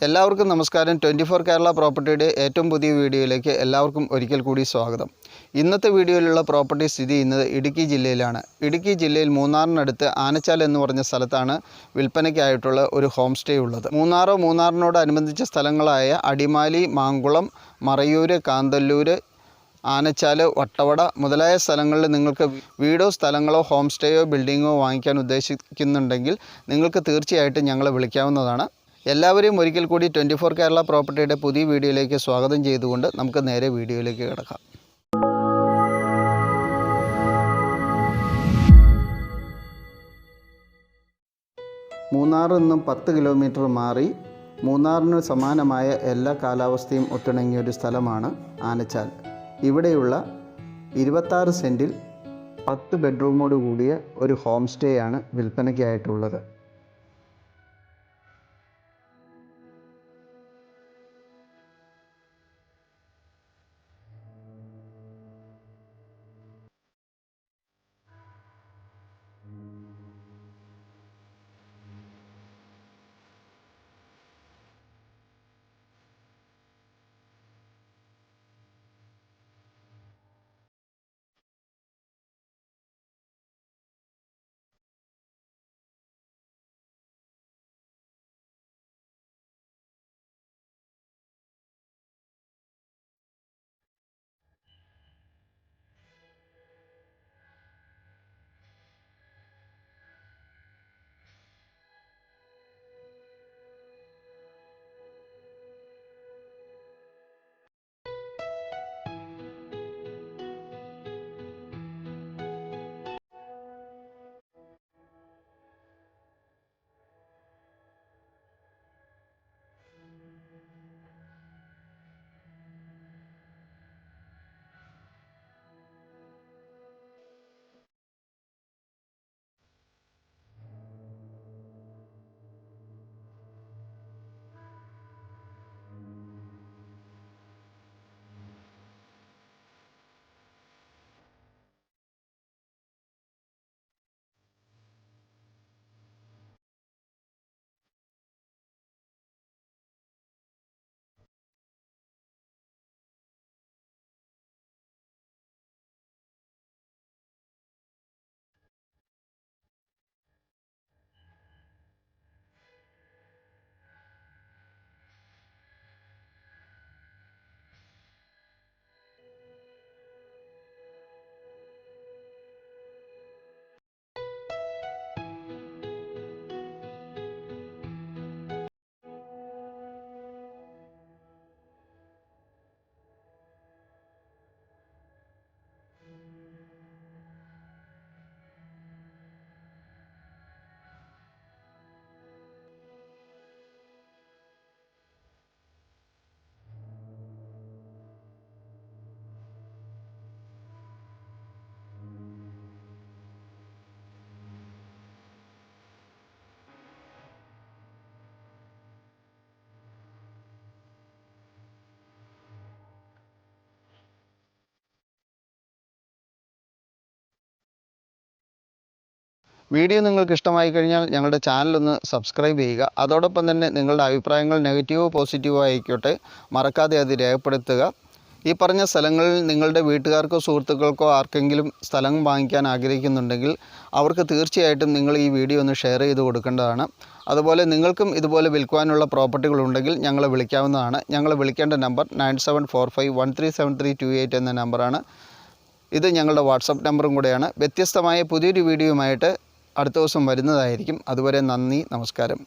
എല്ലാവർക്കും നമസ്കാരം. 24 കേരള പ്രോപ്പർട്ടിയുടെ ഏറ്റവും പുതിയ വീഡിയോയിലേക്ക് എല്ലാവർക്കും ഒരിക്കൽ കൂടി സ്വാഗതം. ഇന്നത്തെ വീഡിയോയിലുള്ള പ്രോപ്പർട്ടി സ്ഥിതി ചെയ്യുന്നത് ഇടുക്കി ജില്ലയിലാണ്. ഇടുക്കി ജില്ലയിൽ മൂന്നാറിനടുത്ത് ആനച്ചാൽ എന്ന് പറഞ്ഞ സ്ഥലത്താണ് വിൽപ്പനയ്ക്കായിട്ടുള്ള ഒരു ഹോം സ്റ്റേ ഉള്ളത്. മൂന്നാറിനോടനുബന്ധിച്ച സ്ഥലങ്ങളായ അടിമാലി, മാങ്കുളം, മറയൂർ, കാന്തല്ലൂർ, ആനച്ചാൽ, വട്ടവട മുതലായ സ്ഥലങ്ങളിൽ നിങ്ങൾക്ക് വീടോ സ്ഥലങ്ങളോ ഹോം സ്റ്റേയോ ബിൽഡിങ്ങോ വാങ്ങിക്കാൻ ഉദ്ദേശിക്കുന്നുണ്ടെങ്കിൽ നിങ്ങൾക്ക് തീർച്ചയായിട്ടും ഞങ്ങളെ വിളിക്കാവുന്നതാണ്. എല്ലാവരെയും ഒരിക്കൽ കൂടി 24 കേരള പ്രോപ്പർട്ടിയുടെ പുതിയ വീഡിയോയിലേക്ക് സ്വാഗതം ചെയ്തുകൊണ്ട് നമുക്ക് നേരെ വീഡിയോയിലേക്ക് കിടക്കാം. മൂന്നാറിൽ നിന്നും 10 കിലോമീറ്റർ മാറി മൂന്നാറിന് സമാനമായ എല്ലാ കാലാവസ്ഥയും ഒത്തിണങ്ങിയ ഒരു സ്ഥലമാണ് ആനച്ചാൽ. ഇവിടെയുള്ള 26 സെൻറ്റിൽ 10 ബെഡ്റൂമോട് കൂടിയ ഒരു ഹോം സ്റ്റേ ആണ് വിൽപ്പനയ്ക്കായിട്ടുള്ളത്. വീഡിയോ നിങ്ങൾക്ക് ഇഷ്ടമായി കഴിഞ്ഞാൽ ഞങ്ങളുടെ ചാനലൊന്ന് സബ്സ്ക്രൈബ് ചെയ്യുക. അതോടൊപ്പം തന്നെ നിങ്ങളുടെ അഭിപ്രായങ്ങൾ നെഗറ്റീവോ പോസിറ്റീവോ ആയിക്കോട്ടെ, മറക്കാതെ അത് രേഖപ്പെടുത്തുക. ഈ പറഞ്ഞ സ്ഥലങ്ങളിൽ നിങ്ങളുടെ വീട്ടുകാർക്കോ സുഹൃത്തുക്കൾക്കോ ആർക്കെങ്കിലും സ്ഥലം വാങ്ങിക്കാൻ ആഗ്രഹിക്കുന്നുണ്ടെങ്കിൽ അവർക്ക് തീർച്ചയായിട്ടും നിങ്ങൾ ഈ വീഡിയോ ഒന്ന് ഷെയർ ചെയ്ത് കൊടുക്കേണ്ടതാണ്. അതുപോലെ നിങ്ങൾക്കും ഇതുപോലെ വിൽക്കുവാനുള്ള പ്രോപ്പർട്ടികളുണ്ടെങ്കിൽ ഞങ്ങളെ വിളിക്കാവുന്നതാണ്. ഞങ്ങളെ വിളിക്കേണ്ട നമ്പർ 9745137328 എന്ന നമ്പറാണ്. ഇത് ഞങ്ങളുടെ വാട്സപ്പ് നമ്പറും കൂടെയാണ്. വ്യത്യസ്തമായ പുതിയൊരു വീഡിയോയുമായിട്ട് അടുത്ത ദിവസം വരുന്നതായിരിക്കും. അതുവരെ നന്ദി, നമസ്കാരം.